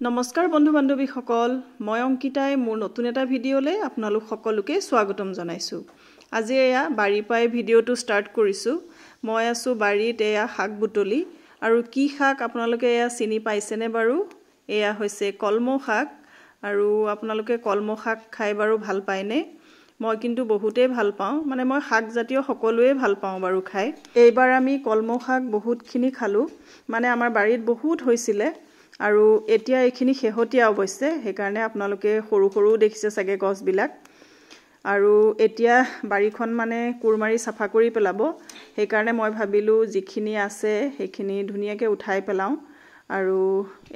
নমস্কাৰ বন্ধু বান্ধৱীসকল মই অংকিতাই মোৰ নতুন এটা ভিডিঅ'লৈ আপোনালোক সকলোকে স্বাগতম জনাইছো। আজি এয়া বাৰীৰ পৰাই ভিডিঅ'টো ষ্টাৰ্ট কৰিছো। মই আছো বাৰীত এয়া শাক বুটলি আৰু কি শাক আপোনালোকে এয়া চিনি পাইছেনে বাৰু? এয়া হৈছে কলমৌ শাক আৰু আপোনালোকে কলমৌ শাক খাই বাৰু ভাল পায়নে? মই কিন্তু বহুতেই ভাল পাওঁ, মানে মই শাক জাতীয় সকলোৱে ভাল পাওঁ বাৰু খাই। এইবাৰ আমি কলমৌ শাক বহুতখিনি খালো, মানে আমাৰ বাৰীত বহুত হৈছিলে আৰু এতিয়া এইখিনি শেহতীয়া অৱশ্যে, সেইকাৰণে আপোনালোকে সৰু সৰু দেখিছে চাগে গছবিলাক। আৰু এতিয়া বাৰীখন মানে কুৰমাৰি চাফা কৰি পেলাব, সেইকাৰণে মই ভাবিলোঁ যিখিনি আছে সেইখিনি ধুনীয়াকৈ উঠাই পেলাওঁ। আৰু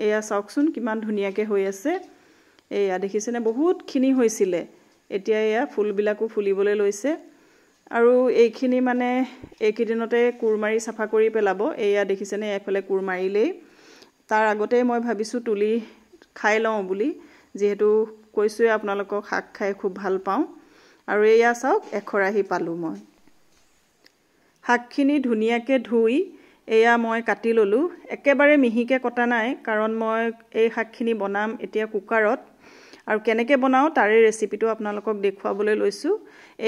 এয়া চাওকচোন কিমান ধুনীয়াকৈ হৈ আছে। এয়া দেখিছেনে বহুতখিনি হৈছিলে, এতিয়া এয়া ফুলবিলাকো ফুলিবলৈ লৈছে। আৰু এইখিনি মানে এইকেইদিনতে কুৰমাৰি চাফা কৰি পেলাব। এয়া দেখিছেনে এফালে কুৰমাৰিলেই, তাৰ আগতে মই ভাবিছোঁ তুলি খাই লওঁ বুলি, যিহেতু কৈছোঁৱে আপোনালোকক শাক খাই খুব ভাল পাওঁ। আৰু এয়া চাওক এখৰাহি পালোঁ মই। শাকখিনি ধুনীয়াকৈ ধুই এয়া মই কাটি ল'লোঁ। একেবাৰে মিহিকৈ কটা নাই, কাৰণ মই এই শাকখিনি বনাম এতিয়া কুকাৰত, আৰু কেনেকৈ বনাওঁ তাৰে ৰেচিপিটো আপোনালোকক দেখুৱাবলৈ লৈছোঁ।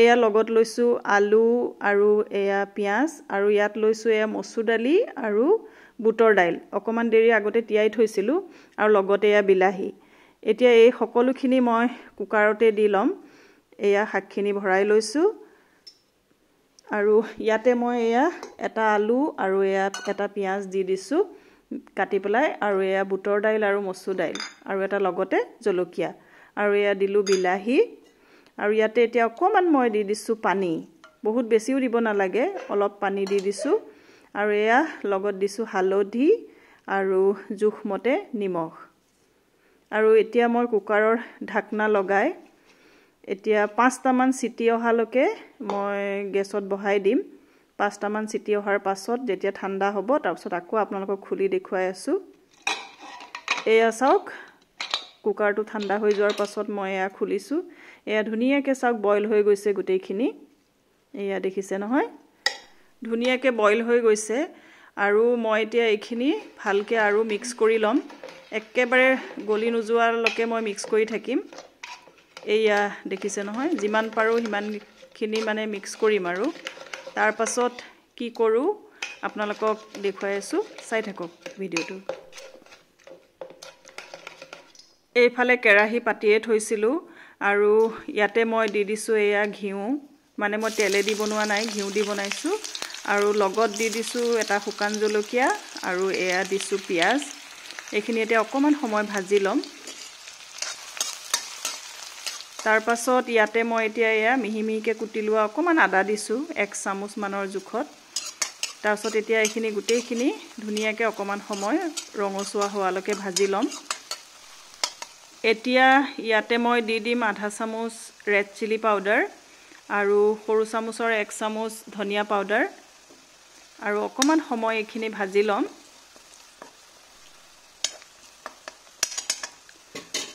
এয়া লগত লৈছোঁ আলু আৰু এয়া পিঁয়াজ, আৰু ইয়াত লৈছোঁ এয়া মচুৰ দালি আৰু বুটৰ দাইল অকণমান দেৰি আগতে তিয়াই থৈছিলোঁ, আৰু লগতে এয়া বিলাহী। এতিয়া এই সকলোখিনি মই কুকাৰতে দি ল'ম। এয়া শাকখিনি ভৰাই লৈছোঁ, আৰু ইয়াতে মই এয়া এটা আলু আৰু এয়া এটা পিঁয়াজ দি দিছোঁ কাটি পেলাই, আৰু এয়া বুটৰ দাইল আৰু মচুৰ দাইল আৰু এটা লগতে জলকীয়া, আৰু এয়া দিলোঁ বিলাহী। আৰু ইয়াতে এতিয়া অকণমান মই দি দিছোঁ পানী, বহুত বেছিও দিব নালাগে, অলপ পানী দি দিছোঁ। আৰু এয়া লগত দিছোঁ হালধি আৰু জোখমতে নিমখ। আৰু এতিয়া মই কুকাৰৰ ঢাকনা লগাই এতিয়া 5টামান চিটি অহালৈকে মই গেছত বহাই দিম। 5টামান চিটি অহাৰ পাছত যেতিয়া ঠাণ্ডা হ'ব, তাৰপিছত আকৌ আপোনালোকক খুলি দেখুৱাই আছোঁ। এয়া চাওক কুকাৰটো ঠাণ্ডা হৈ যোৱাৰ পাছত মই এয়া খুলিছোঁ। এয়া ধুনীয়াকৈ চাওক বইল হৈ গৈছে গোটেইখিনি। এয়া দেখিছে নহয়, ধুনীয়াকৈ বইল হৈ গৈছে। আৰু মই এতিয়া এইখিনি ভালকৈ আৰু মিক্স কৰি ল'ম, একেবাৰে গলি নোযোৱালৈকে মই মিক্স কৰি থাকিম। এয়া দেখিছে নহয়, যিমান পাৰোঁ সিমানখিনি মানে মিক্স কৰিম। আৰু তাৰ পাছত কি কৰোঁ আপোনালোকক দেখুৱাই আছোঁ, চাই থাকক ভিডিঅ'টো। এইফালে কেৰাহী পাতিয়ে থৈছিলোঁ, আৰু ইয়াতে মই দি দিছোঁ এয়া ঘিউ, মানে মই তেলেদি বনোৱা নাই, ঘিউ দি বনাইছোঁ। আৰু লগত দি দিছোঁ এটা শুকান জলকীয়া, আৰু এয়া দিছোঁ পিঁয়াজ। এইখিনি এতিয়া অকণমান সময় ভাজি ল'ম। তাৰ পাছত ইয়াতে মই এতিয়া এয়া মিহি মিহিকৈ কুটি লোৱা অকণমান আদা দিছোঁ, 1 চামুচমানৰ জোখত। তাৰপাছত এতিয়া এইখিনি গোটেইখিনি ধুনীয়াকৈ অকণমান সময় ৰঙচুৱা হোৱালৈকে ভাজি ল'ম। এতিয়া ইয়াতে মই দি দিম আধা চামুচ ৰেড চিলি পাউডাৰ, আৰু সৰু চামুচৰ 1 চামুচ ধনিয়া পাউডাৰ, আৰু অকণমান সময় এইখিনি ভাজি ল'ম।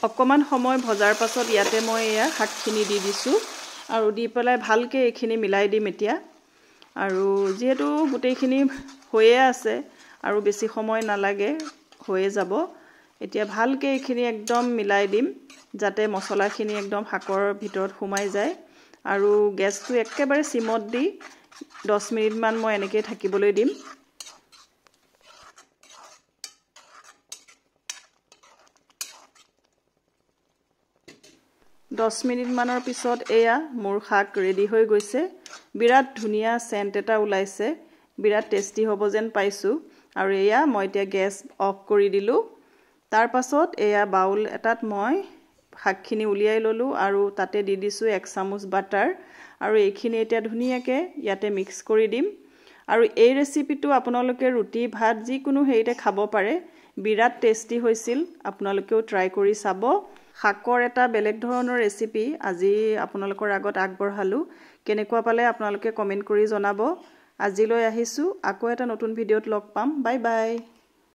অকণমান সময় ভজাৰ পাছত ইয়াতে মই এয়া শাকখিনি দি দিছোঁ, আৰু দি পেলাই ভালকৈ এইখিনি মিলাই দিম এতিয়া। আৰু যিহেতু গোটেইখিনি হৈয়ে আছে আৰু বেছি সময় নালাগে, হৈয়ে যাব। এতিয়া ভালকৈ এইখিনি একদম মিলাই দিম, যাতে মছলাখিনি একদম শাকৰ ভিতৰত সোমাই যায়। আৰু গেছটো একেবাৰে চিমত দি 10 মিনিটমান মই এনেকৈ থাকিবলৈ দিম। দহ মিনিটমানৰ পিছত এয়া মোৰ শাক ৰেডি হৈ গৈছে। বিৰাট ধুনীয়া চেণ্ট এটা ওলাইছে, বিৰাট টেষ্টি হ'ব যেন পাইছোঁ। আৰু এয়া মই এতিয়া গেছ অফ কৰি দিলোঁ। তাৰ পাছত এয়া বাউল এটাত মই শাকখিনি উলিয়াই ল'লোঁ, আৰু তাতে দি দিছোঁ 1 চামুচ বাটাৰ, আৰু এইখিনি এতিয়া ধুনীয়াকৈ ইয়াতে মিক্স কৰি দিম। আৰু এই ৰেচিপিটো আপোনালোকে ৰুটি ভাত যিকোনো হেৰিতে খাব পাৰে, বিৰাট টেষ্টি হৈছিল। আপোনালোকেও ট্ৰাই কৰি চাব। শাকৰ এটা বেলেগ ধৰণৰ ৰেচিপি আজি আপোনালোকৰ আগত আগবঢ়ালোঁ। কেনেকুৱা পালে আপোনালোকে কমেণ্ট কৰি জনাব। আজিলৈ আহিছোঁ, আকৌ এটা নতুন ভিডিঅ'ত লগ পাম। Bye bye.